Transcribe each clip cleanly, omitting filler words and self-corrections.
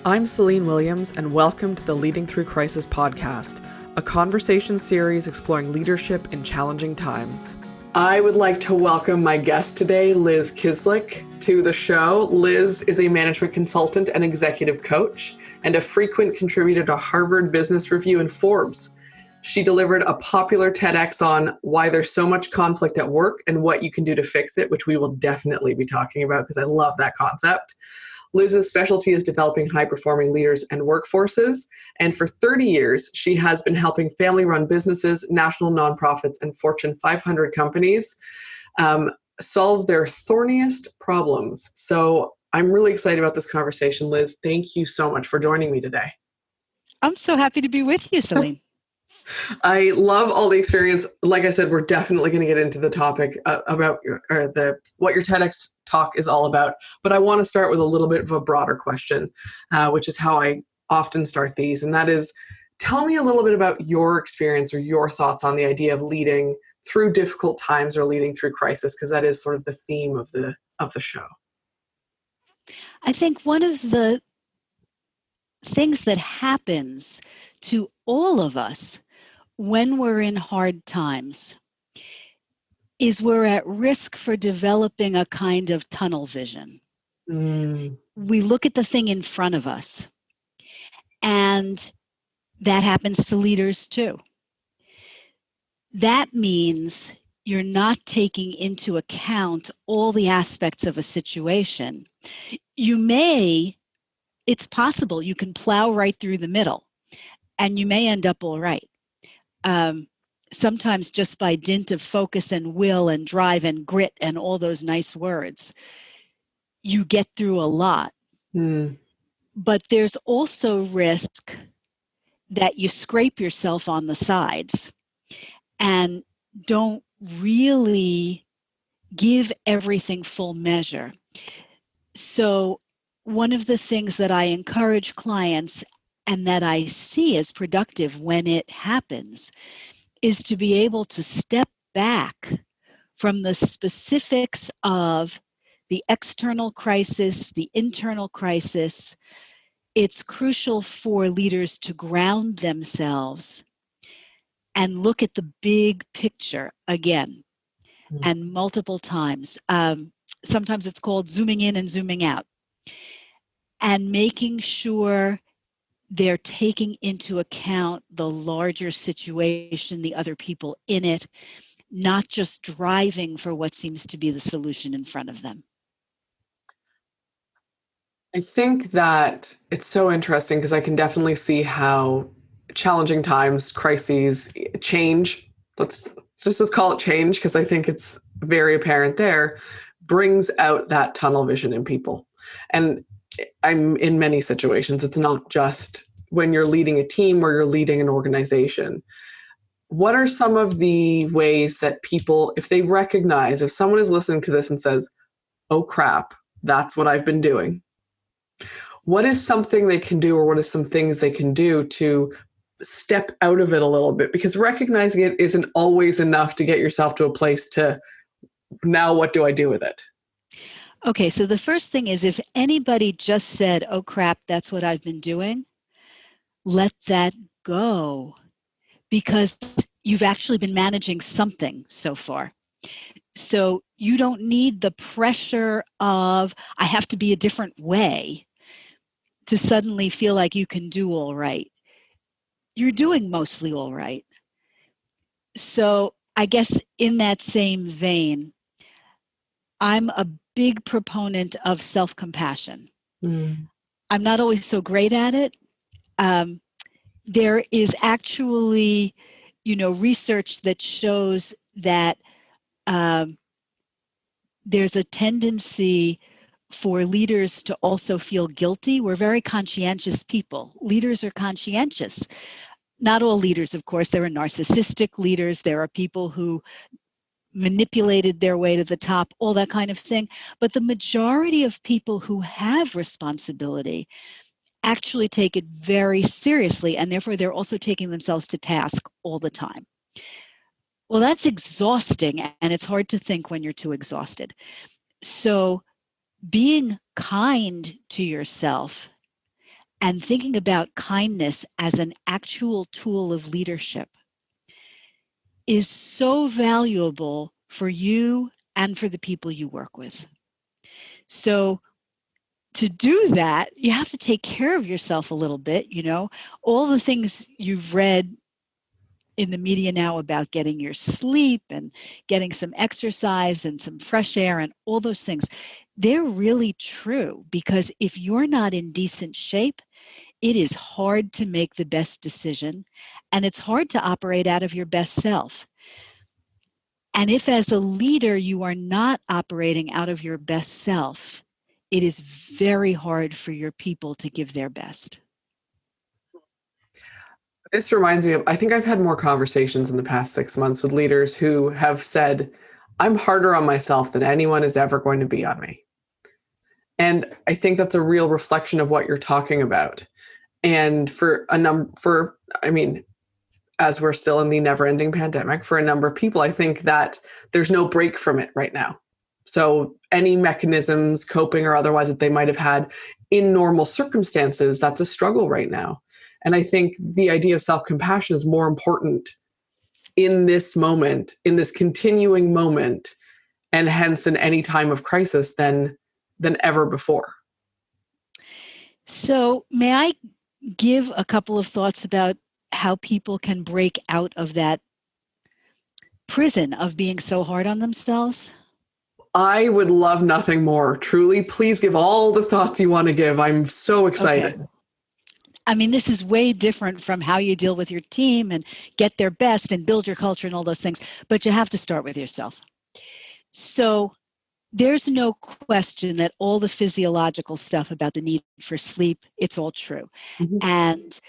I'm Celine Williams, and welcome to the Leading Through Crisis podcast, a conversation series exploring leadership in challenging times. I would like to welcome my guest today, Liz Kislik, to the show. Liz is a management consultant and executive coach, and a frequent contributor to Harvard Business Review and Forbes. She delivered a popular TEDx on why there's so much conflict at work and what you can do to fix it, which we will definitely be talking about because I love that concept. Liz's specialty is developing high-performing leaders and workforces, and for 30 years, she has been helping family-run businesses, national nonprofits, and Fortune 500 companies solve their thorniest problems. So I'm really excited about this conversation, Liz. Thank you so much for joining me today. I'm so happy to be with you, Celine. I love all the experience. Like I said, we're definitely going to get into the topic about what your TEDx talk is all about. But I want to start with a little bit of a broader question, which is how I often start these. And that is, tell me a little bit about your experience or your thoughts on the idea of leading through difficult times or leading through crisis, because that is sort of the theme of the show. I think one of the things that happens to all of us when we're in hard times is we're at risk for developing a kind of tunnel vision. We look at the thing in front of us, and that happens to leaders too. That means you're not taking into account all the aspects of a situation. It's possible you can plow right through the middle, and you may end up all right. Sometimes just by dint of focus and will and drive and grit and all those nice words, you get through a lot. But there's also risk that you scrape yourself on the sides and don't really give everything full measure. So one of the things that I encourage clients and that I see as productive when it happens is to be able to step back from the specifics of the external crisis, the internal crisis. It's crucial for leaders to ground themselves and look at the big picture again and multiple times. Sometimes it's called zooming in and zooming out, and making sure they're taking into account the larger situation, the other people in it, not just driving for what seems to be the solution in front of them. I think that it's so interesting because I can definitely see how challenging times, crises, change, let's just call it change because I think it's very apparent there, brings out that tunnel vision in people. And I'm in many situations. It's not just when you're leading a team or you're leading an organization. What are some of the ways that people, if someone is listening to this and says, oh crap, that's what I've been doing, what is something they can do, or what are some things they can do to step out of it a little bit? Because recognizing it isn't always enough to get yourself to a place to, now what do I do with it? Okay, so the first thing is, if anybody just said, oh crap, that's what I've been doing, let that go, because you've actually been managing something so far. So you don't need the pressure of, I have to be a different way to suddenly feel like you can do all right. You're doing mostly all right. So I guess in that same vein, I'm a big proponent of self-compassion. I'm not always so great at it. There is actually, research that shows that there's a tendency for leaders to also feel guilty. We're very conscientious people. Leaders are conscientious. Not all leaders, of course. There are narcissistic leaders. There are people who manipulated their way to the top, all that kind of thing. But the majority of people who have responsibility actually take it very seriously, and therefore they're also taking themselves to task all the time. Well, that's exhausting, and it's hard to think when you're too exhausted. So being kind to yourself and thinking about kindness as an actual tool of leadership is so valuable for you and for the people you work with. So to do that, you have to take care of yourself a little bit, all the things you've read in the media now about getting your sleep and getting some exercise and some fresh air and all those things, they're really true, because if you're not in decent shape, it is hard to make the best decision, and it's hard to operate out of your best self. And if as a leader you are not operating out of your best self, it is very hard for your people to give their best. This reminds me of, I think I've had more conversations in the past 6 months with leaders who have said, I'm harder on myself than anyone is ever going to be on me. And I think that's a real reflection of what you're talking about. And as we're still in the never-ending pandemic, for a number of people, I think that there's no break from it right now. So any mechanisms, coping or otherwise, that they might have had in normal circumstances, that's a struggle right now. And I think the idea of self-compassion is more important in this moment, in this continuing moment, and hence in any time of crisis than ever before. So may I give a couple of thoughts about how people can break out of that prison of being so hard on themselves? I would love nothing more. Truly, please give all the thoughts you want to give. I'm so excited. Okay. I mean, this is way different from how you deal with your team and get their best and build your culture and all those things, but you have to start with yourself. So there's no question that all the physiological stuff about the need for sleep, it's all true. Mm-hmm. And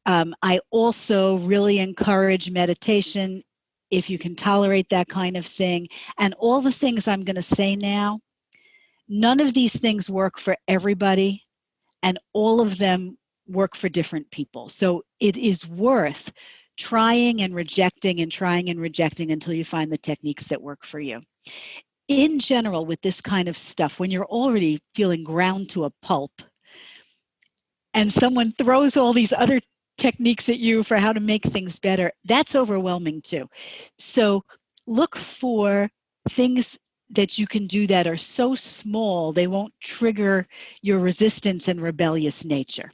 I also really encourage meditation if you can tolerate that kind of thing. And all the things I'm going to say now, none of these things work for everybody, and all of them work for different people. So it is worth trying and rejecting until you find the techniques that work for you. In general, with this kind of stuff, when you're already feeling ground to a pulp and someone throws all these other techniques at you for how to make things better, that's overwhelming too. So look for things that you can do that are so small they won't trigger your resistance and rebellious nature.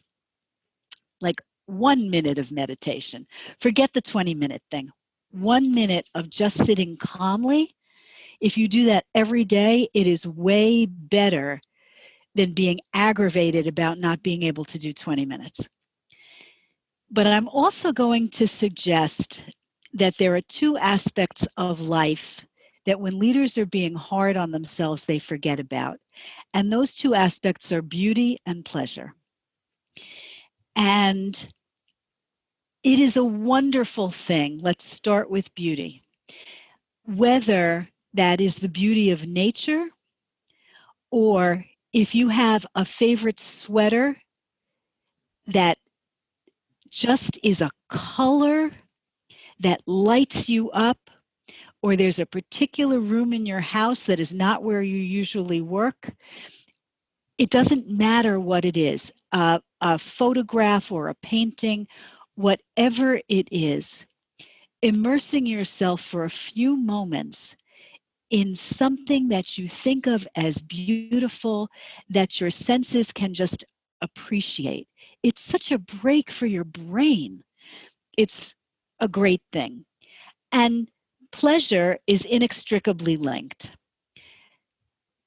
Like 1 minute of meditation. Forget the 20-minute thing. 1 minute of just sitting calmly. If you do that every day, it is way better than being aggravated about not being able to do 20 minutes. But I'm also going to suggest that there are two aspects of life that when leaders are being hard on themselves, they forget about. And those two aspects are beauty and pleasure. And it is a wonderful thing. Let's start with beauty. Whether that is the beauty of nature, or if you have a favorite sweater that just is a color that lights you up, or there's a particular room in your house that is not where you usually work, it doesn't matter what it is, a photograph or a painting, whatever it is, immersing yourself for a few moments in something that you think of as beautiful, that your senses can just appreciate. It's such a break for your brain. It's a great thing. And pleasure is inextricably linked.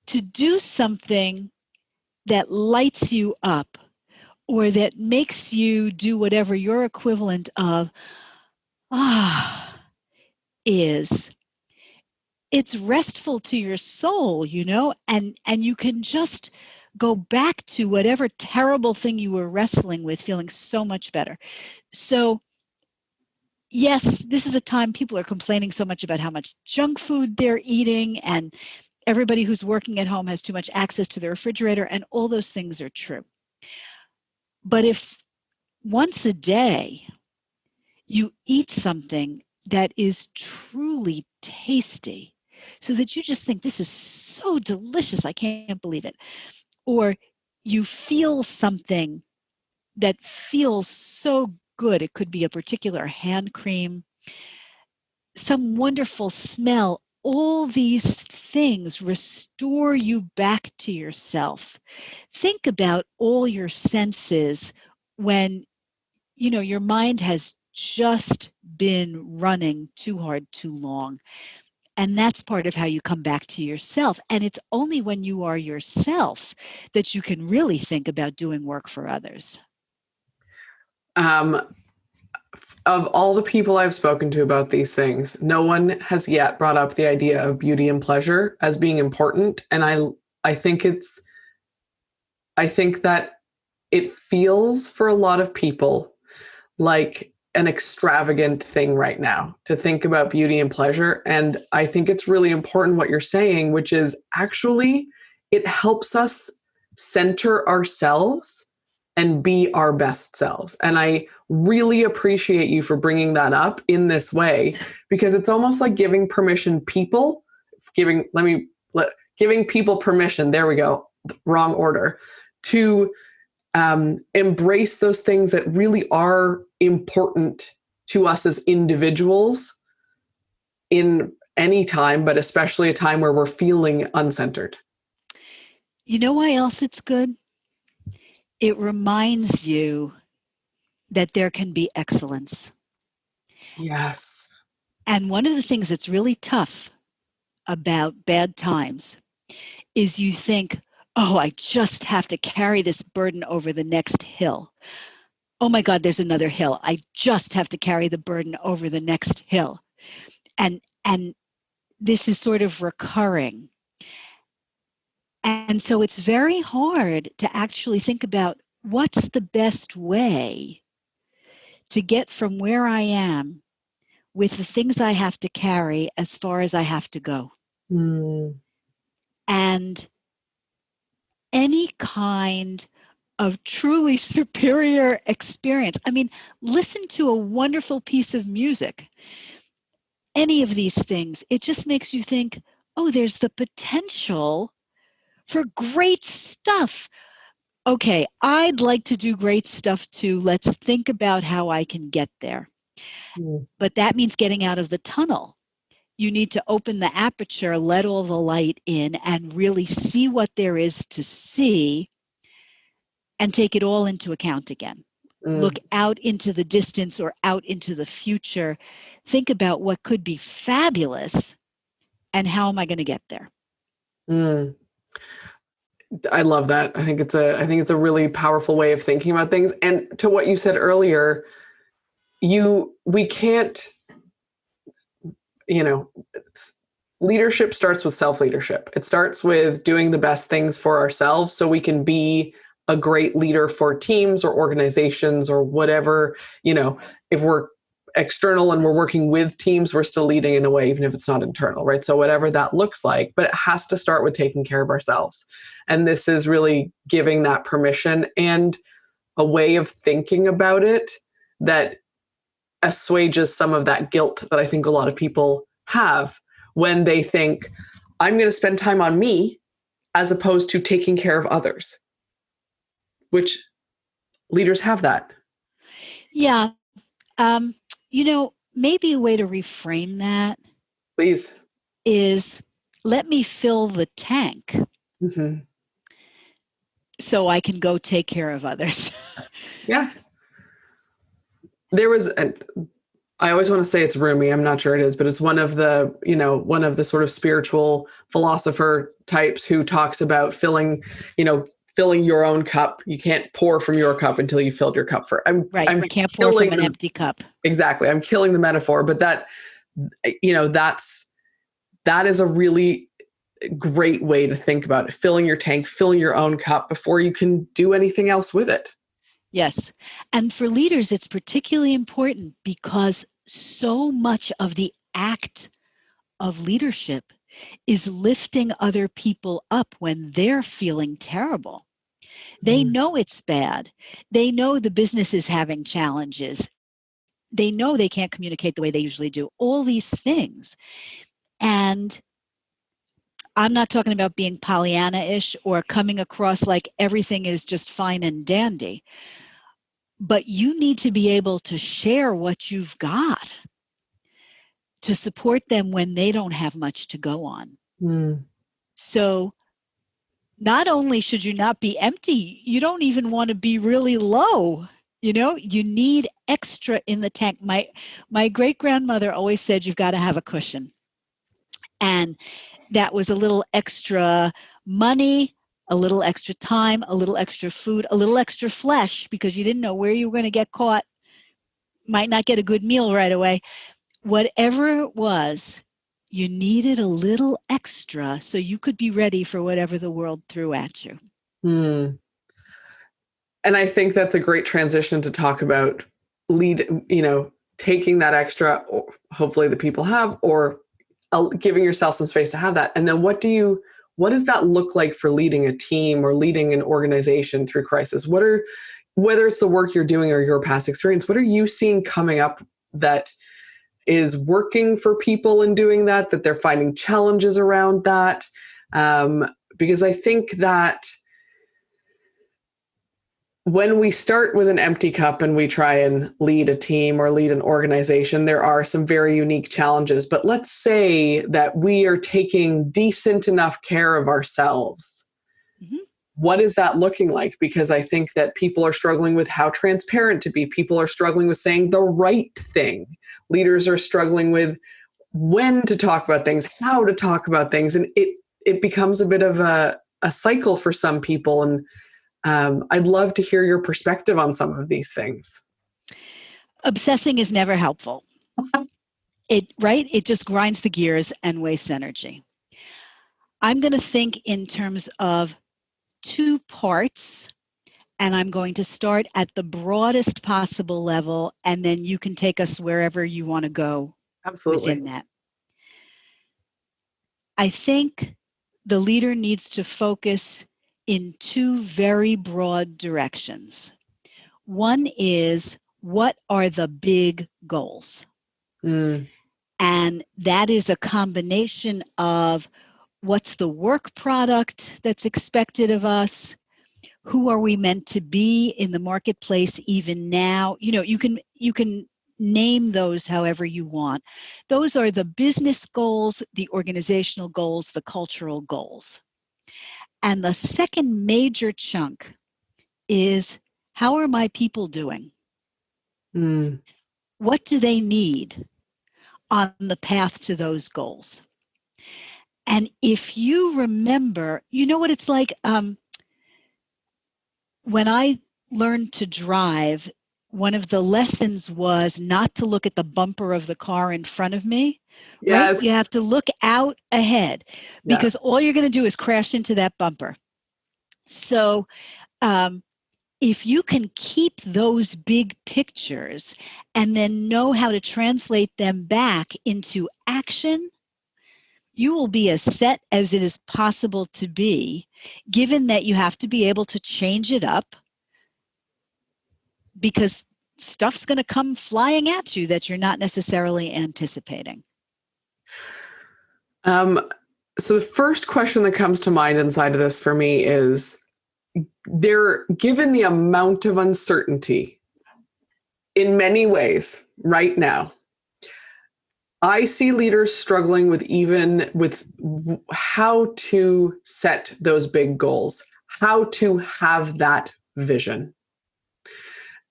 To do something that lights you up or that makes you do whatever your equivalent of is, it's restful to your soul, and you can just go back to whatever terrible thing you were wrestling with, feeling so much better. So yes, this is a time people are complaining so much about how much junk food they're eating, and everybody who's working at home has too much access to the refrigerator, and all those things are true. But if once a day you eat something that is truly tasty, so that you just think, this is so delicious, I can't believe it, or you feel something that feels so good. It could be a particular hand cream, some wonderful smell. All these things restore you back to yourself. Think about all your senses when, your mind has just been running too hard too long. And that's part of how you come back to yourself. And it's only when you are yourself that you can really think about doing work for others. Of all the people I've spoken to about these things, no one has yet brought up the idea of beauty and pleasure as being important. And I think that it feels for a lot of people like an extravagant thing right now to think about beauty and pleasure. And I think it's really important what you're saying, which is actually it helps us center ourselves and be our best selves. And I really appreciate you for bringing that up in this way, because it's almost like giving people permission, there we go, wrong order, to embrace those things that really are important to us as individuals in any time, but especially a time where we're feeling uncentered. You know why else it's good? It reminds you that there can be excellence. Yes. And one of the things that's really tough about bad times is you think, oh, I just have to carry this burden over the next hill. Oh my God, there's another hill. I just have to carry the burden over the next hill. And this is sort of recurring. And so it's very hard to actually think about what's the best way to get from where I am with the things I have to carry as far as I have to go. And any kind of truly superior experience. I mean, listen to a wonderful piece of music. Any of these things, it just makes you think, oh, there's the potential for great stuff. Okay, I'd like to do great stuff too. Let's think about how I can get there. But that means getting out of the tunnel. You need to open the aperture, let all the light in, and really see what there is to see and take it all into account again. Look out into the distance or out into the future. Think about what could be fabulous and how am I going to get there? I love that. I think it's a really powerful way of thinking about things. And to what you said earlier, we can't, leadership starts with self-leadership. It starts with doing the best things for ourselves so we can be a great leader for teams or organizations or whatever. If we're external and we're working with teams, we're still leading in a way, even if it's not internal, right? So whatever that looks like, but it has to start with taking care of ourselves. And this is really giving that permission and a way of thinking about it that assuages some of that guilt that I think a lot of people have when they think, I'm going to spend time on me as opposed to taking care of others, which leaders have that. Yeah. Maybe a way to reframe that, please, is let me fill the tank so I can go take care of others. Yeah. There was, I always want to say it's Rumi, I'm not sure it is, but it's one of the sort of spiritual philosopher types who talks about filling your own cup. You can't pour from your cup until you filled your cup. We can't pour from an empty cup. Exactly. I'm killing the metaphor, but that is a really great way to think about it. Filling your tank, filling your own cup before you can do anything else with it. Yes. And for leaders, it's particularly important because so much of the act of leadership is lifting other people up when they're feeling terrible. They know it's bad. They know the business is having challenges. They know they can't communicate the way they usually do. All these things. And I'm not talking about being Pollyanna-ish or coming across like everything is just fine and dandy. but you need to be able to share what you've got to support them when they don't have much to go on. So not only should you not be empty, you don't even want to be really low. You know, you need extra in the tank. My great-grandmother always said you've got to have a cushion. And that was a little extra money, a little extra time, a little extra food, a little extra flesh, because you didn't know where you were going to get caught. Might not get a good meal right away. Whatever it was, you needed a little extra so you could be ready for whatever the world threw at you. And I think that's a great transition to talk about taking that extra, hopefully the people have, or giving yourself some space to have that. And then what does that look like for leading a team or leading an organization through crisis? Whether it's the work you're doing or your past experience, what are you seeing coming up that is working for people in doing that they're finding challenges around that? Because I think that when we start with an empty cup and we try and lead a team or lead an organization, there are some very unique challenges. But let's say that we are taking decent enough care of ourselves. What is that looking like? Because I think that people are struggling with how transparent to be. People are struggling with saying the right thing. Leaders are struggling with when to talk about things, how to talk about things. And it becomes a bit of a cycle for some people. And I'd love to hear your perspective on some of these things. Obsessing is never helpful. It just grinds the gears and wastes energy. I'm going to think in terms of two parts, and I'm going to start at the broadest possible level, and then you can take us wherever you want to go. Absolutely. Within that. I think the leader needs to focus in two very broad directions. One is, what are the big goals? And that is a combination of what's the work product that's expected of us? Who are we meant to be in the marketplace even now? You know, you can name those however you want. Those are the business goals, the organizational goals, the cultural goals. And the second major chunk is, how are my people doing? What do they need on the path to those goals? And if you remember, you know what it's like, when I learned to drive, one of the lessons was not to look at the bumper of the car in front of me. Yes. Right? You have to look out ahead, because all you're going to do is crash into that bumper. So if you can keep those big pictures and then know how to translate them back into action, you will be as set as it is possible to be, given that you have to be able to change it up, because stuff's going to come flying at you that you're not necessarily anticipating. So the first question that comes to mind inside of this for me is, given the amount of uncertainty in many ways right now, I see leaders struggling with how to set those big goals, how to have that vision.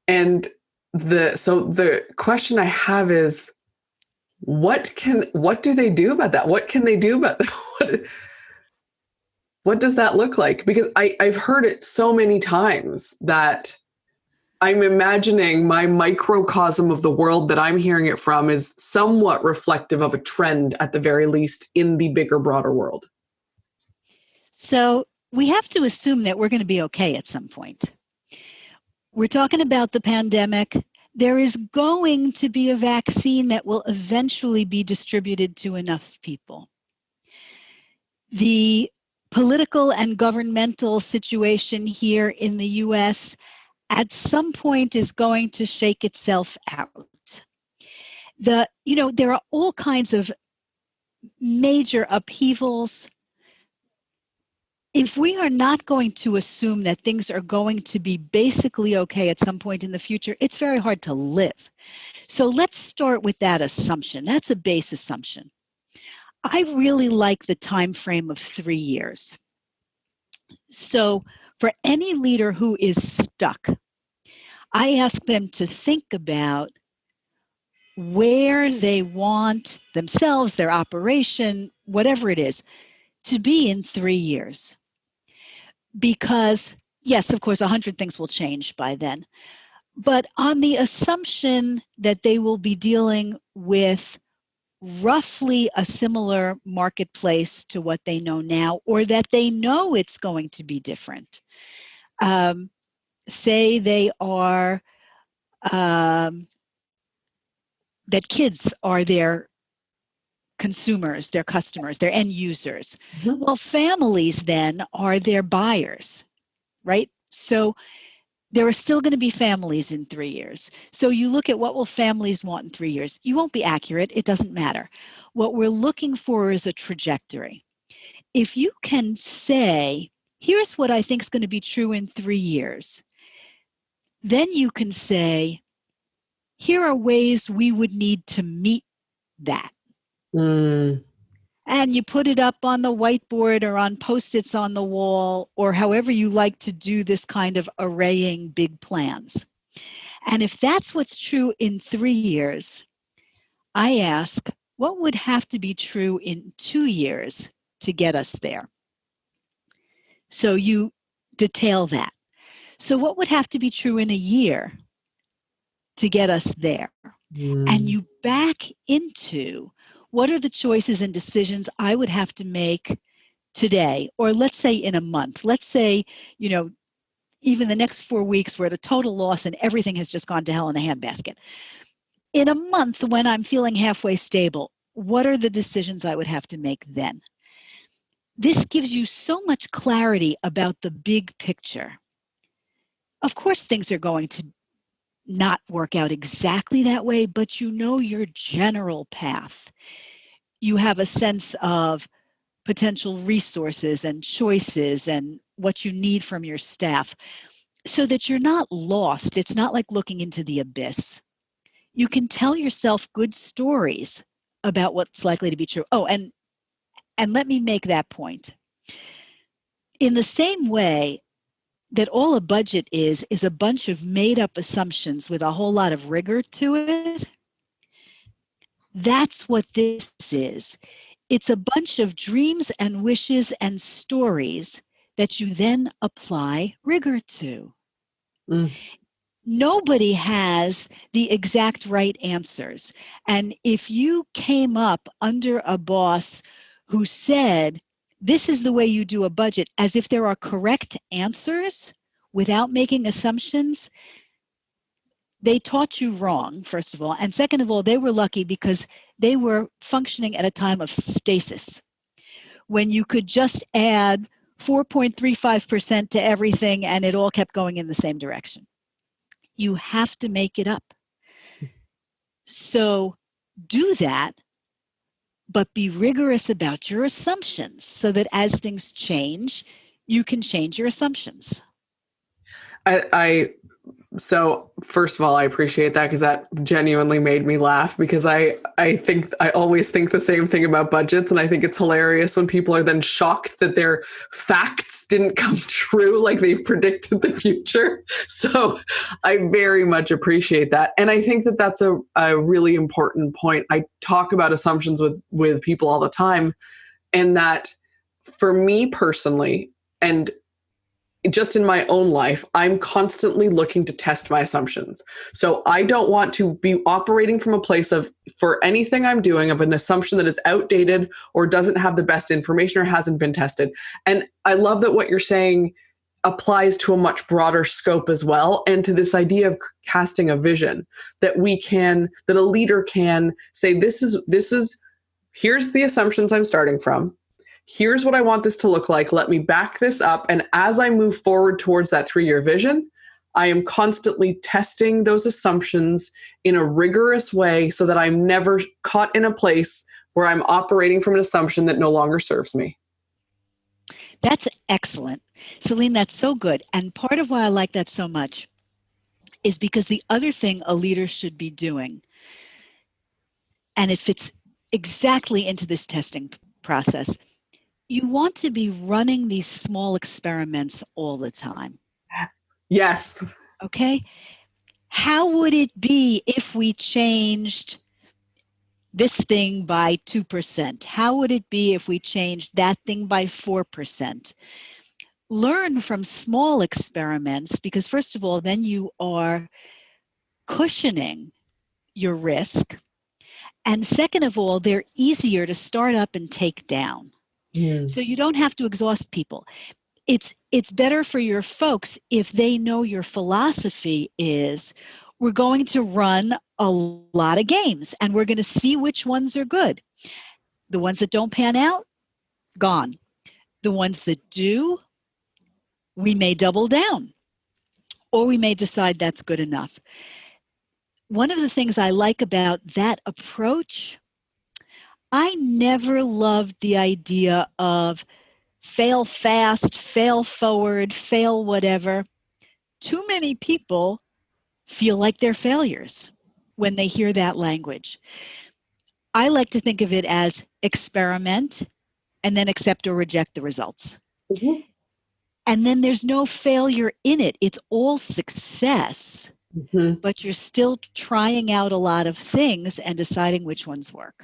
And the question I have is, what do they do about that? What can they do about that? What does that look like? Because I've heard it so many times that I'm imagining my microcosm of the world that I'm hearing it from is somewhat reflective of a trend, at the very least, in the bigger, broader world. So we have to assume that we're going to be okay at some point. We're talking about the pandemic. There is going to be a vaccine that will eventually be distributed to enough people. The political and governmental situation here in the US at some point is going to shake itself out. There are all kinds of major upheavals, if we are not going to assume that things are going to be basically okay at some point in the future, it's very hard to live. So let's start with that assumption. That's a base assumption. I really like the time frame of 3 years. So for any leader who is stuck, I ask them to think about where they want themselves, their operation, whatever it is, to be in 3 years. Because, yes, of course, 100 things will change by then. But on the assumption that they will be dealing with roughly a similar marketplace to what they know now, or that they know it's going to be different. Say they are, that kids are their consumers, their customers, their end users. Mm-hmm. Well, families then are their buyers, right? So there are still going to be families in 3 years. So you look at what will families want in 3 years. You won't be accurate. It doesn't matter. What we're looking for is a trajectory. If you can say, here's what I think is going to be true in 3 years, then you can say, here are ways we would need to meet that. And you put it up on the whiteboard or on Post-its on the wall, or however you like to do this kind of arraying big plans. And if that's what's true in 3 years, I ask, what would have to be true in 2 years to get us there? So you detail that. So what would have to be true in a year to get us there? And you back into, what are the choices and decisions I would have to make today, or let's say in a month? Let's say, even the next 4 weeks we're at a total loss and everything has just gone to hell in a handbasket. In a month, when I'm feeling halfway stable, what are the decisions I would have to make then? This gives you so much clarity about the big picture. Of course, things are going to not work out exactly that way, but you know your general path. You have a sense of potential resources and choices and what you need from your staff so that you're not lost. It's not like looking into the abyss. You can tell yourself good stories about what's likely to be true. Oh, and let me make that point. In the same way that all a budget is a bunch of made-up assumptions with a whole lot of rigor to it, that's what this is. It's a bunch of dreams and wishes and stories that you then apply rigor to. Nobody has the exact right answers. And if you came up under a boss who said, this is the way you do a budget, as if there are correct answers without making assumptions, they taught you wrong, first of all. And second of all, they were lucky because they were functioning at a time of stasis, when you could just add 4.35% to everything and it all kept going in the same direction. You have to make it up. So do that, but be rigorous about your assumptions so that as things change, you can change your assumptions. So first of all, I appreciate that, because that genuinely made me laugh, because I think I always think the same thing about budgets. And I think it's hilarious when people are then shocked that their facts didn't come true, like they predicted the future. So I very much appreciate that. And I think that that's a really important point. I talk about assumptions with people all the time, and that for me personally, and just in my own life, I'm constantly looking to test my assumptions. So I don't want to be operating from a place of, for anything I'm doing, of an assumption that is outdated or doesn't have the best information or hasn't been tested. And I love that what you're saying applies to a much broader scope as well, and to this idea of casting a vision, that that a leader can say, here's the assumptions I'm starting from. Here's what I want this to look like. Let me back this up. And as I move forward towards that 3-year vision, I am constantly testing those assumptions in a rigorous way so that I'm never caught in a place where I'm operating from an assumption that no longer serves me. That's excellent. Celine, that's so good. And part of why I like that so much is because the other thing a leader should be doing, and it fits exactly into this testing process, you want to be running these small experiments all the time. Yes. Okay? How would it be if we changed this thing by 2%? How would it be if we changed that thing by 4%? Learn from small experiments because, first of all, then you are cushioning your risk. And second of all, they're easier to start up and take down. So you don't have to exhaust people. It's better for your folks if they know your philosophy is we're going to run a lot of games and we're going to see which ones are good. The ones that don't pan out, gone. The ones that do, we may double down or we may decide that's good enough. One of the things I like about that approach, I never loved the idea of fail fast, fail forward, fail whatever. Too many people feel like they're failures when they hear that language. I like to think of it as experiment and then accept or reject the results. Mm-hmm. And then there's no failure in it. It's all success, but you're still trying out a lot of things and deciding which ones work.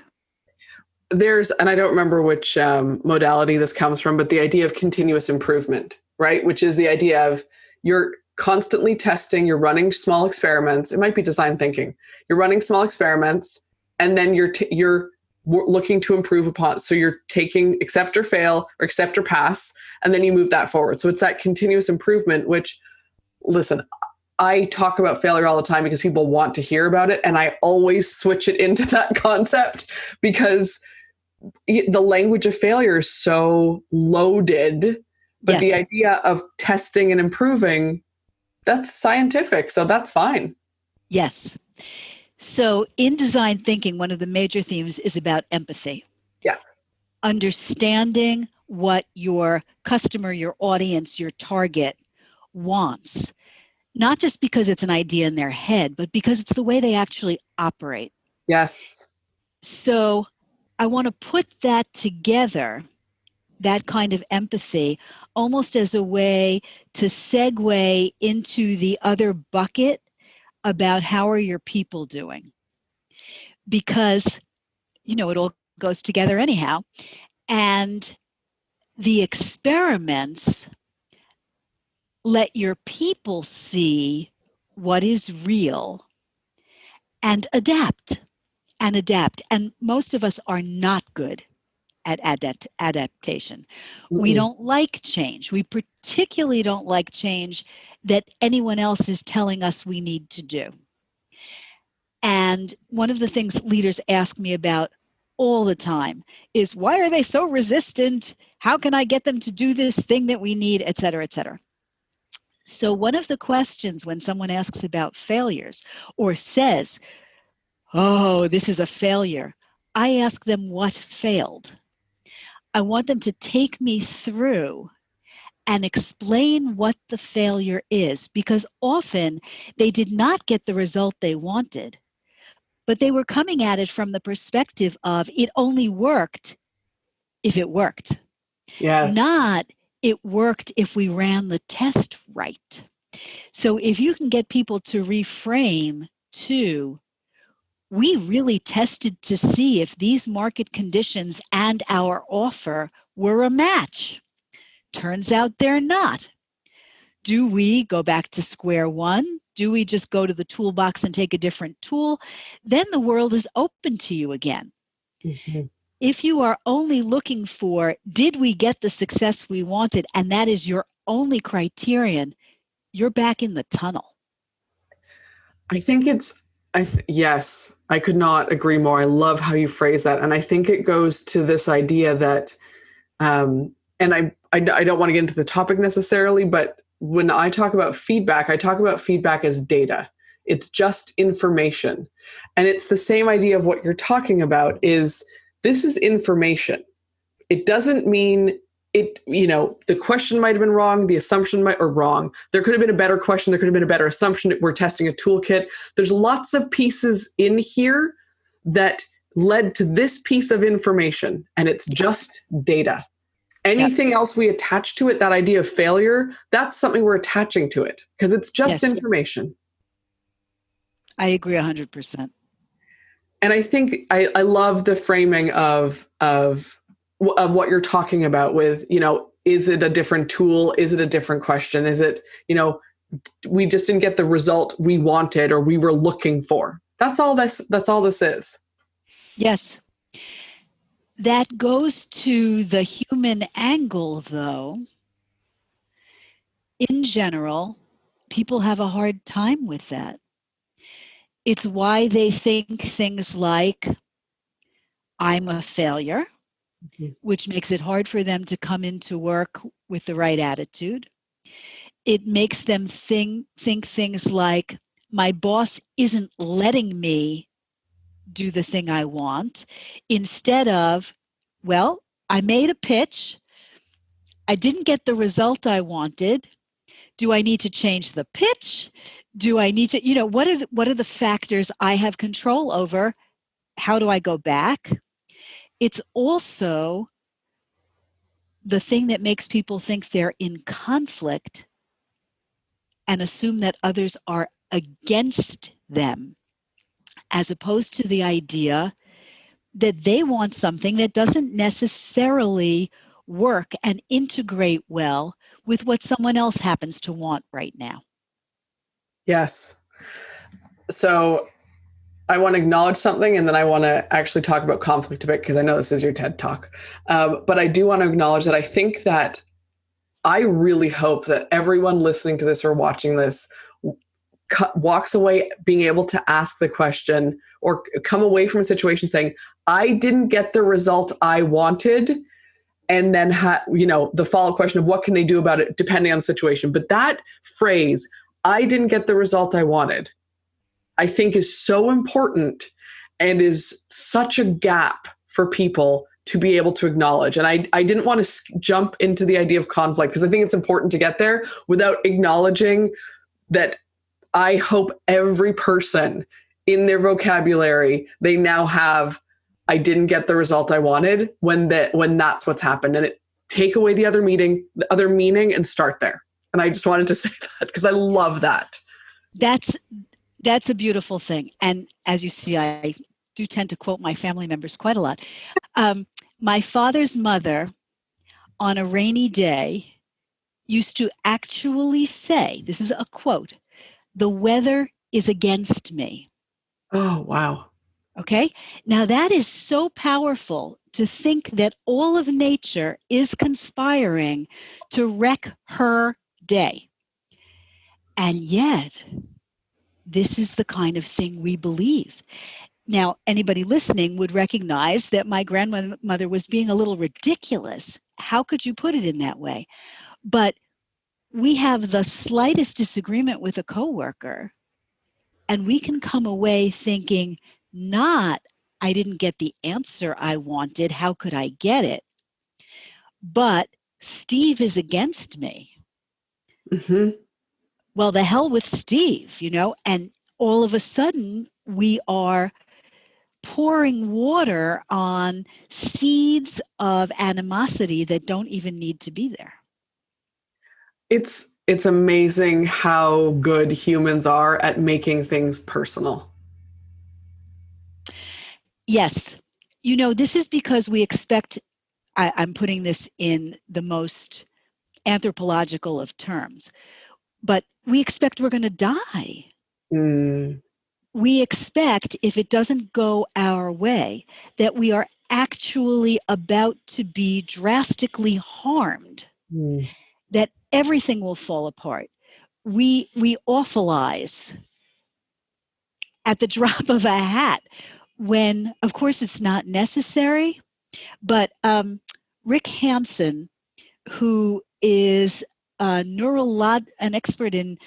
And I don't remember which modality this comes from, but the idea of continuous improvement, right? Which is the idea of you're constantly testing, you're running small experiments. It might be design thinking. You're running small experiments, and then you're looking to improve upon. So you're taking accept or fail or accept or pass, and then you move that forward. So it's that continuous improvement, which, listen, I talk about failure all the time because people want to hear about it. And I always switch it into that concept because the language of failure is so loaded. But the idea of testing and improving, that's scientific. So that's fine. Yes. So in design thinking, one of the major themes is about empathy. Yeah. Understanding what your customer, your audience, your target wants. Not just because it's an idea in their head, but because it's the way they actually operate. Yes. So I want to put that together, that kind of empathy, almost as a way to segue into the other bucket about how are your people doing? Because, it all goes together anyhow. And the experiments let your people see what is real and adapt. And most of us are not good at adaptation. Mm-hmm. We don't like change. We particularly don't like change that anyone else is telling us we need to do. And one of the things leaders ask me about all the time is, why are they so resistant? How can I get them to do this thing that we need, et cetera, et cetera? So one of the questions when someone asks about failures or says, oh, this is a failure, I ask them what failed. I want them to take me through and explain what the failure is, because often they did not get the result they wanted, but they were coming at it from the perspective of it only worked if it worked. Yes. Not it worked if we ran the test right. So if you can get people to reframe to, we really tested to see if these market conditions and our offer were a match. Turns out they're not. Do we go back to square one? Do we just go to the toolbox and take a different tool? Then the world is open to you again. Mm-hmm. If you are only looking for, did we get the success we wanted, and that is your only criterion, you're back in the tunnel. I think yes, I could not agree more. I love how you phrase that. And I think it goes to this idea that, and I don't want to get into the topic necessarily, but when I talk about feedback, I talk about feedback as data. It's just information. And it's the same idea of what you're talking about is this is information. It doesn't mean the question might have been wrong, the assumption or wrong. There could have been a better question. There could have been a better assumption. We're testing a toolkit. There's lots of pieces in here that led to this piece of information, and it's just data. Anything else we attach to it, that idea of failure, that's something we're attaching to it because it's just information. I agree 100%. And I think I love the framing of what you're talking about with, is it a different tool? Is it a different question? Is it, we just didn't get the result we wanted or we were looking for. That's all this is. Yes. That goes to the human angle, though. In general, people have a hard time with that. It's why they think things like, I'm a failure, which makes it hard for them to come into work with the right attitude. It makes them think things like, my boss isn't letting me do the thing I want, instead of, well, I made a pitch. I didn't get the result I wanted. Do I need to change the pitch? Do I need to, what are the factors I have control over? How do I go back? It's also the thing that makes people think they're in conflict and assume that others are against them, as opposed to the idea that they want something that doesn't necessarily work and integrate well with what someone else happens to want right now. Yes. So I want to acknowledge something, and then I want to actually talk about conflict a bit because I know this is your TED Talk. But I do want to acknowledge that I think that I really hope that everyone listening to this or watching this walks away being able to ask the question or come away from a situation saying, I didn't get the result I wanted. And then, the follow-up question of what can they do about it depending on the situation. But that phrase, I didn't get the result I wanted, I think is so important and is such a gap for people to be able to acknowledge. And I didn't want to jump into the idea of conflict because I think it's important to get there without acknowledging that I hope every person in their vocabulary, they now have, I didn't get the result I wanted when that's what's happened. And take away the other meaning and start there. And I just wanted to say that because I love that. That's a beautiful thing. And as you see, I do tend to quote my family members quite a lot. My father's mother, on a rainy day, used to actually say, this is a quote, the weather is against me. Oh, wow. Okay. Now that is so powerful to think that all of nature is conspiring to wreck her day. And yet, this is the kind of thing we believe. Now, anybody listening would recognize that my grandmother was being a little ridiculous. How could you put it in that way? But we have the slightest disagreement with a coworker, and we can come away thinking, not, I didn't get the answer I wanted, how could I get it? But Steve is against me. Mm-hmm. Well, the hell with Steve, and all of a sudden we are pouring water on seeds of animosity that don't even need to be there. It's amazing how good humans are at making things personal. Yes. This is because we expect, I'm putting this in the most anthropological of terms, but we expect we're going to die. Mm. We expect, if it doesn't go our way, that we are actually about to be drastically harmed, that everything will fall apart. We awfulize at the drop of a hat when, of course, it's not necessary. But Rick Hansen, who is an expert in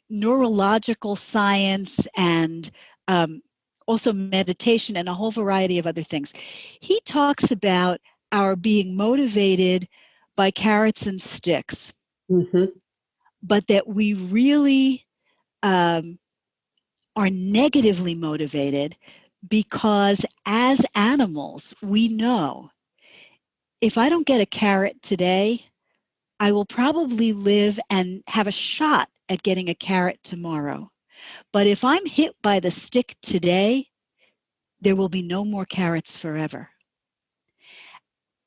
neurological science and also meditation and a whole variety of other things, he talks about our being motivated by carrots and sticks, Mm-hmm. but that we really are negatively motivated because as animals, we know if I don't get a carrot today, I will probably live and have a shot at getting a carrot tomorrow. But if I'm hit by the stick today, there will be no more carrots forever.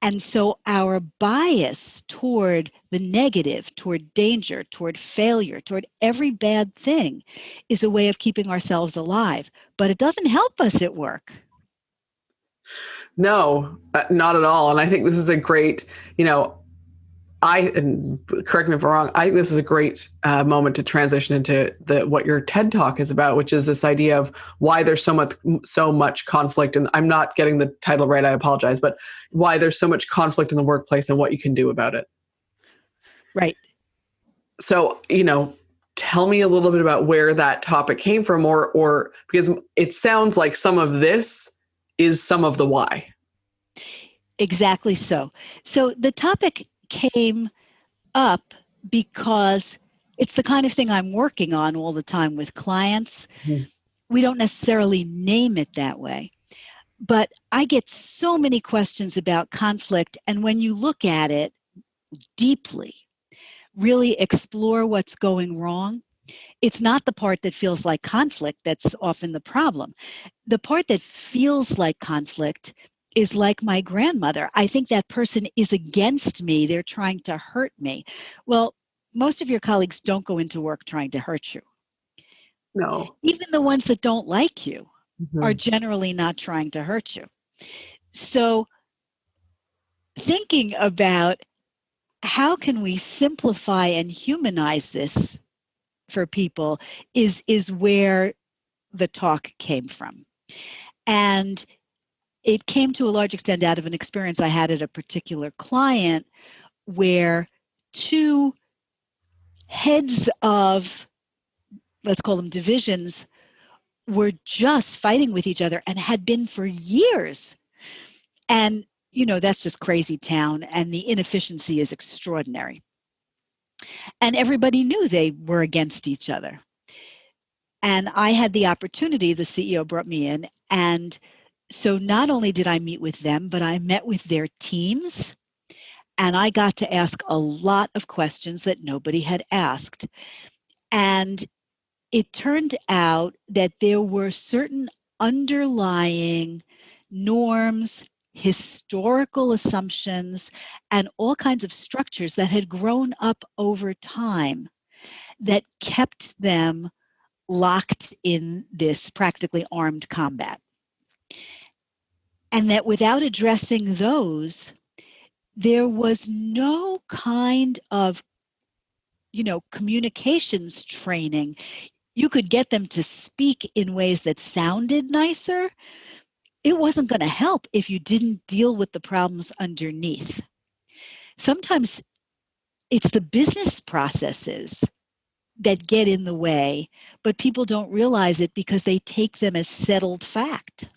And so our bias toward the negative, toward danger, toward failure, toward every bad thing is a way of keeping ourselves alive. But it doesn't help us at work. No, not at all. And I think this is a great, and correct me if I'm wrong, I think this is a great moment to transition into what your TED Talk is about, which is this idea of why there's so much conflict. And I'm not getting the title right, I apologize, but why there's so much conflict in the workplace and what you can do about it. Right. So, tell me a little bit about where that topic came from, or because it sounds like some of this is some of the why. Exactly so. So the topic came up because it's the kind of thing I'm working on all the time with clients. Mm-hmm. We don't necessarily name it that way, but I get so many questions about conflict. And when you look at it deeply, really explore what's going wrong, it's not the part that feels like conflict that's often the problem. The part that feels like conflict is like my grandmother. I think that person is against me. They're trying to hurt me. Well, most of your colleagues don't go into work trying to hurt you. No. Even the ones that don't like you Mm-hmm. are generally not trying to hurt you. So thinking about how can we simplify and humanize this for people is where the talk came from. And it came to a large extent out of an experience I had at a particular client where two heads of, let's call them divisions, were just fighting with each other and had been for years. And, that's just crazy town, and the inefficiency is extraordinary. And everybody knew they were against each other. And I had the opportunity, the CEO brought me in, and so not only did I meet with them, but I met with their teams, and I got to ask a lot of questions that nobody had asked. And it turned out that there were certain underlying norms, historical assumptions, and all kinds of structures that had grown up over time that kept them locked in this practically armed combat. And that without addressing those, there was no kind of, communications training. You could get them to speak in ways that sounded nicer. It wasn't going to help if you didn't deal with the problems underneath. Sometimes it's the business processes that get in the way, but people don't realize it because they take them as settled fact.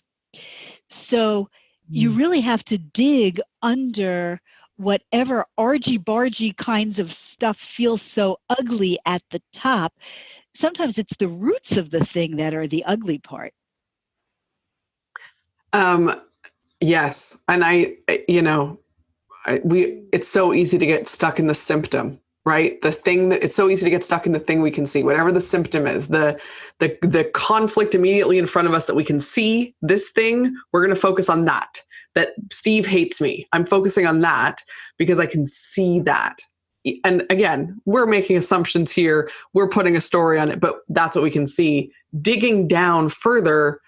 So you really have to dig under whatever argy-bargy kinds of stuff feels so ugly at the top. Sometimes it's the roots of the thing that are the ugly part. Yes. And it's so easy to get stuck in the symptom, right? It's so easy to get stuck in the thing we can see, whatever the symptom is, the conflict immediately in front of us that we can see. This thing, we're going to focus on that Steve hates me. I'm focusing on that because I can see that. And again, we're making assumptions here. We're putting a story on it, but that's what we can see. Digging down further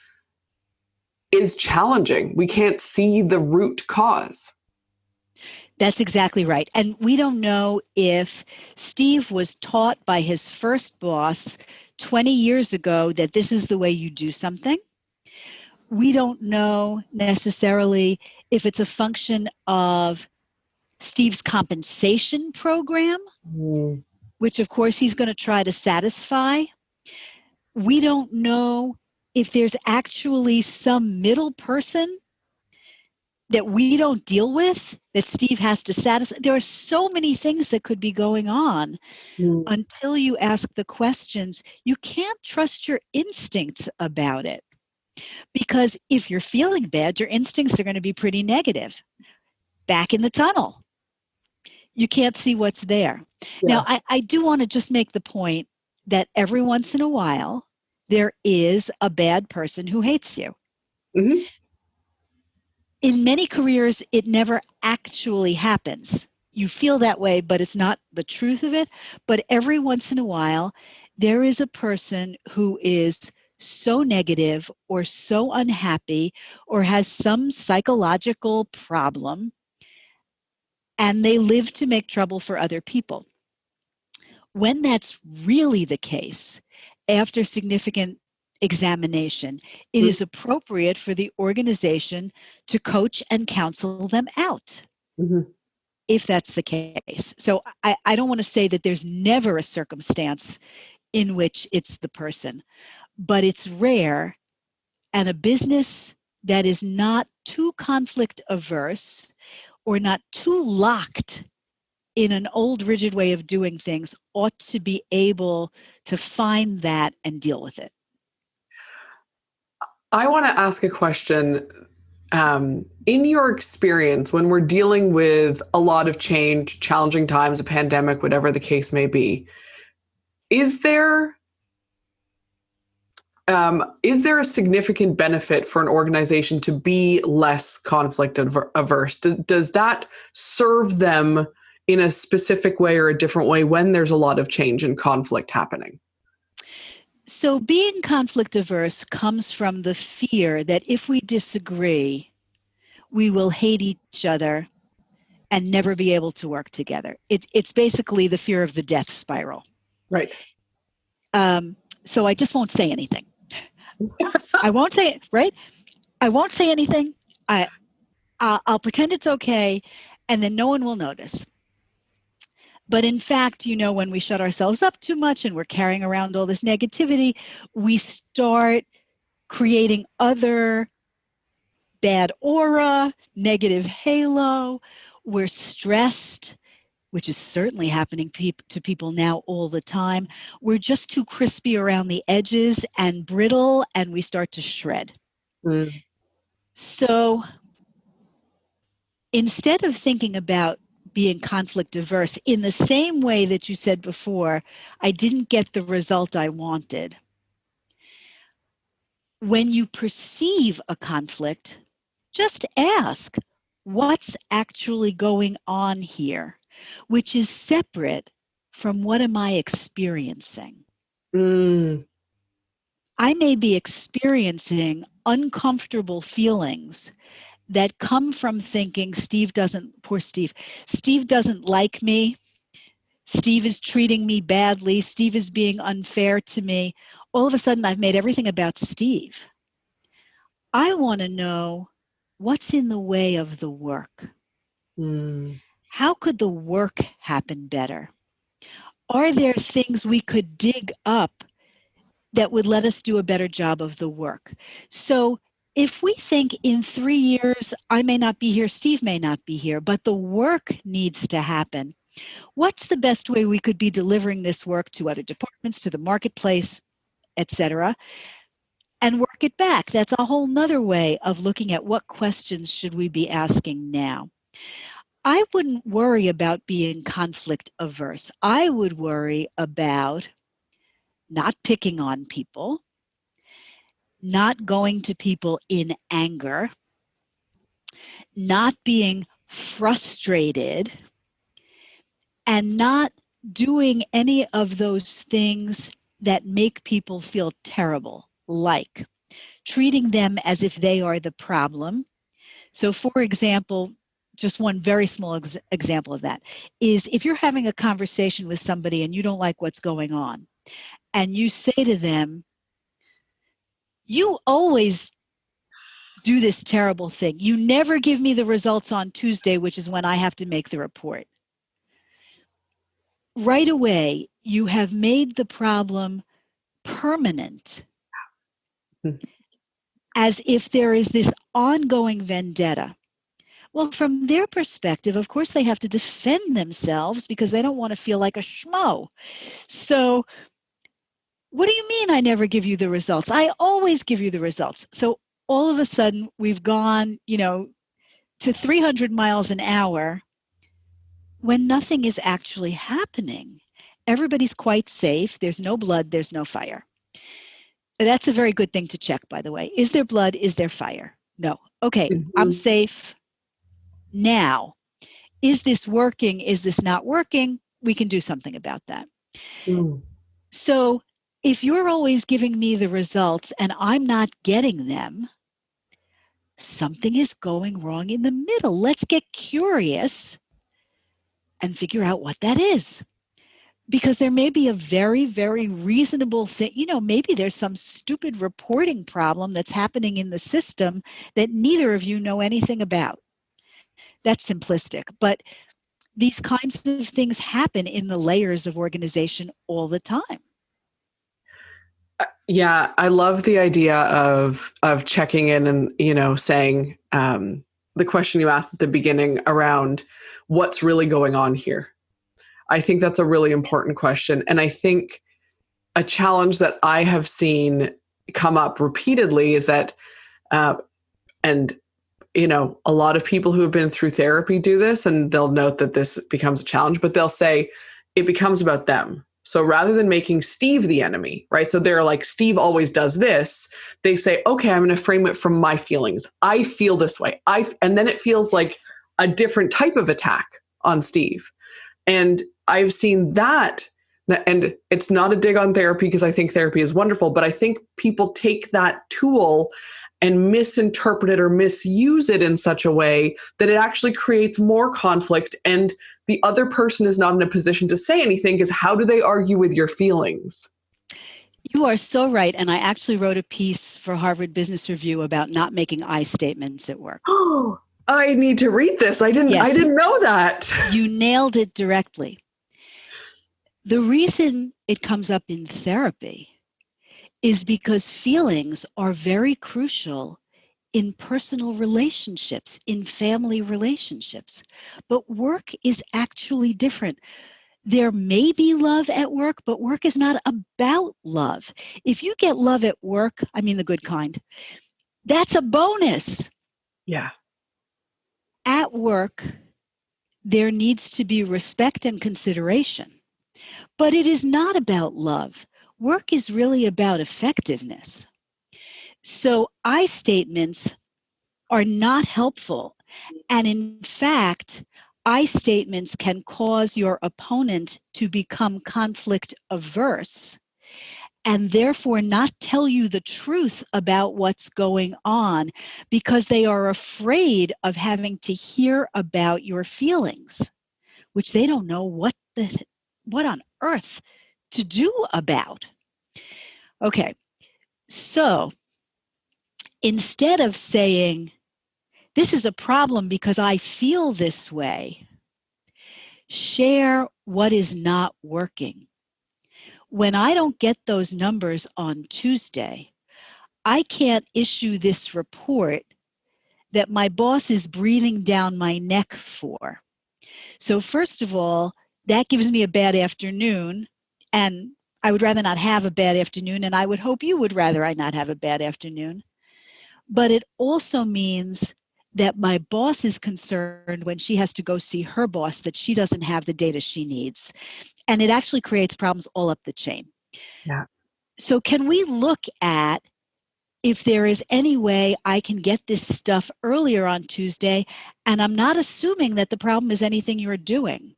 is challenging. We can't see the root cause. That's exactly right. And we don't know if Steve was taught by his first boss 20 years ago that this is the way you do something. We don't know necessarily if it's a function of Steve's compensation program, which of course he's going to try to satisfy. We don't know if there's actually some middle person that we don't deal with, that Steve has to satisfy. There are so many things that could be going on until you ask the questions. You can't trust your instincts about it, because if you're feeling bad, your instincts are going to be pretty negative. Back in the tunnel. You can't see what's there. Yeah. Now, I do want to just make the point that every once in a while, there is a bad person who hates you. Mm-hmm. In many careers, it never actually happens. You feel that way, but it's not the truth of it. But every once in a while, there is a person who is so negative or so unhappy or has some psychological problem, and they live to make trouble for other people. When that's really the case, after significant examination, it is appropriate for the organization to coach and counsel them out, if that's the case. So I don't want to say that there's never a circumstance in which it's the person, but it's rare, and a business that is not too conflict averse or not too locked in an old rigid way of doing things ought to be able to find that and deal with it. I want to ask a question. In your experience, when we're dealing with a lot of change, challenging times, a pandemic, whatever the case may be, is there a significant benefit for an organization to be less conflict averse? Does that serve them in a specific way or a different way when there's a lot of change and conflict happening? So being conflict averse comes from the fear that if we disagree, we will hate each other and never be able to work together. It's basically the fear of the death spiral. Right. So I just won't say anything. I won't say it, right? I won't say anything. I'll pretend it's okay, and then no one will notice. But in fact, when we shut ourselves up too much and we're carrying around all this negativity, we start creating other bad aura, negative halo. We're stressed, which is certainly happening to people now all the time. We're just too crispy around the edges and brittle, and we start to shred. So instead of thinking about being conflict averse in the same way that you said before, I didn't get the result I wanted. When you perceive a conflict, just ask, what's actually going on here, which is separate from what am I experiencing? I may be experiencing uncomfortable feelings that come from thinking Steve doesn't like me. Steve is treating me badly. Steve is being unfair to me. All of a sudden, I've made everything about Steve. I want to know what's in the way of the work. How could the work happen better? Are there things we could dig up that would let us do a better job of the work? So if we think in 3 years, I may not be here, Steve may not be here, but the work needs to happen, what's the best way we could be delivering this work to other departments, to the marketplace, etc., and work it back? That's a whole nother way of looking at what questions should we be asking now. I wouldn't worry about being conflict averse. I would worry about not picking on people, not going to people in anger, not being frustrated, and not doing any of those things that make people feel terrible, like treating them as if they are the problem. So for example, just one very small example of that is if you're having a conversation with somebody and you don't like what's going on, and you say to them, you always do this terrible thing. You never give me the results on Tuesday, which is when I have to make the report. Right away, you have made the problem permanent, as if there is this ongoing vendetta. Well, from their perspective, of course, they have to defend themselves because they don't want to feel like a schmo. So, what do you mean I never give you the results? I always give you the results. So, all of a sudden, we've gone, to 300 miles an hour when nothing is actually happening. Everybody's quite safe. There's no blood, there's no fire. That's a very good thing to check, by the way. Is there blood? Is there fire? No. Okay, I'm safe now. Is this working? Is this not working? We can do something about that. So if you're always giving me the results and I'm not getting them, something is going wrong in the middle. Let's get curious and figure out what that is. Because there may be a very, very reasonable thing. Maybe there's some stupid reporting problem that's happening in the system that neither of you know anything about. That's simplistic. But these kinds of things happen in the layers of organization all the time. Yeah, I love the idea of checking in and, saying the question you asked at the beginning around what's really going on here. I think that's a really important question. And I think a challenge that I have seen come up repeatedly is that, and a lot of people who have been through therapy do this, and they'll note that this becomes a challenge, but they'll say it becomes about them. So rather than making Steve the enemy, right? So they're like, Steve always does this. They say, okay, I'm going to frame it from my feelings. I feel this way. And then it feels like a different type of attack on Steve. And I've seen that, and it's not a dig on therapy because I think therapy is wonderful, but I think people take that tool and misinterpret it or misuse it in such a way that it actually creates more conflict, and the other person is not in a position to say anything because how do they argue with your feelings? You are so right. And I actually wrote a piece for Harvard Business Review about not making I statements at work. Oh, I need to read this. I didn't know that. You nailed it directly. The reason it comes up in therapy is because feelings are very crucial in personal relationships, in family relationships. But work is actually different. There may be love at work, but work is not about love. If you get love at work, I mean the good kind, that's a bonus. Yeah. At work, there needs to be respect and consideration. But it is not about love. Work is really about effectiveness. So I statements are not helpful. And in fact, I statements can cause your opponent to become conflict averse and therefore not tell you the truth about what's going on because they are afraid of having to hear about your feelings, which they don't know what on earth to do about. Okay, so instead of saying, this is a problem because I feel this way, share what is not working. When I don't get those numbers on Tuesday, I can't issue this report that my boss is breathing down my neck for. So first of all, that gives me a bad afternoon, and I would rather not have a bad afternoon, and I would hope you would rather I not have a bad afternoon. But it also means that my boss is concerned when she has to go see her boss that she doesn't have the data she needs. And it actually creates problems all up the chain. Yeah. So can we look at if there is any way I can get this stuff earlier on Tuesday, and I'm not assuming that the problem is anything you're doing.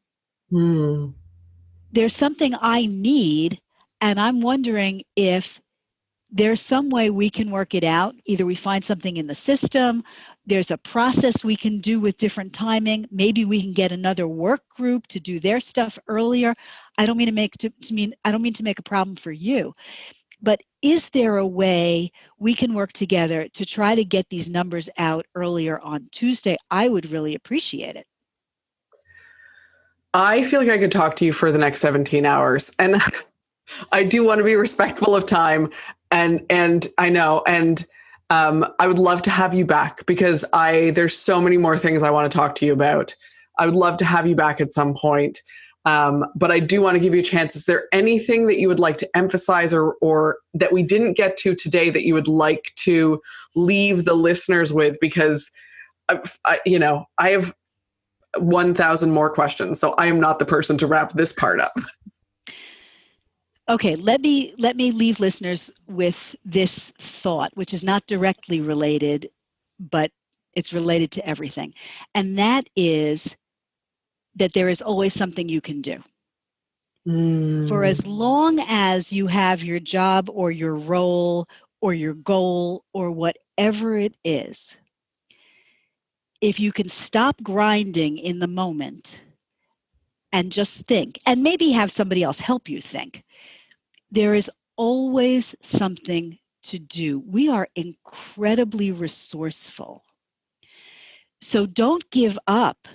There's something I need, and I'm wondering if there's some way we can work it out. Either we find something in the system, there's a process we can do with different timing. Maybe we can get another work group to do their stuff earlier. I don't mean to make a problem for you. But is there a way we can work together to try to get these numbers out earlier on Tuesday? I would really appreciate it. I feel like I could talk to you for the next 17 hours. And I do want to be respectful of time. And I know. And I would love to have you back because there's so many more things I want to talk to you about. I would love to have you back at some point. But I do want to give you a chance. Is there anything that you would like to emphasize or that we didn't get to today that you would like to leave the listeners with? Because I have 1,000 more questions, so I am not the person to wrap this part up. Okay, let me leave listeners with this thought, which is not directly related, but it's related to everything. And that is that there is always something you can do. For as long as you have your job or your role or your goal or whatever it is, if you can stop grinding in the moment and just think, and maybe have somebody else help you think, there is always something to do. We are incredibly resourceful. So don't give up.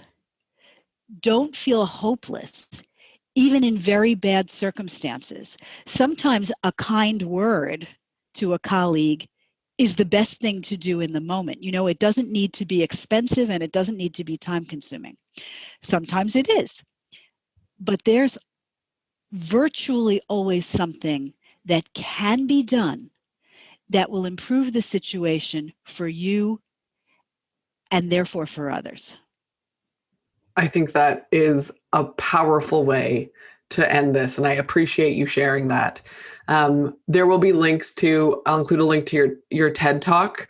Don't feel hopeless, even in very bad circumstances. Sometimes a kind word to a colleague is the best thing to do in the moment. It doesn't need to be expensive and it doesn't need to be time consuming. Sometimes it is, but there's virtually always something that can be done that will improve the situation for you and therefore for others. I think that is a powerful way to end this, and I appreciate you sharing that. There will be links I'll include a link to your TED Talk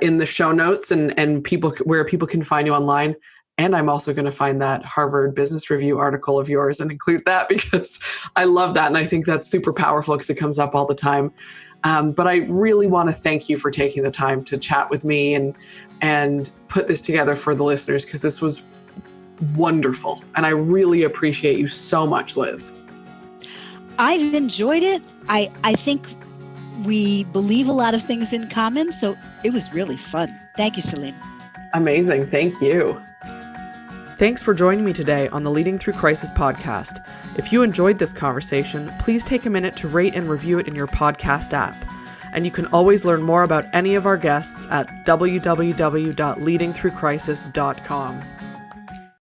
in the show notes and where people can find you online. And I'm also going to find that Harvard Business Review article of yours and include that because I love that. And I think that's super powerful because it comes up all the time. But I really want to thank you for taking the time to chat with me and put this together for the listeners because this was wonderful. And I really appreciate you so much, Liz. I've enjoyed it. I think we believe a lot of things in common. So it was really fun. Thank you, Celine. Amazing. Thank you. Thanks for joining me today on the Leading Through Crisis podcast. If you enjoyed this conversation, please take a minute to rate and review it in your podcast app. And you can always learn more about any of our guests at www.leadingthroughcrisis.com.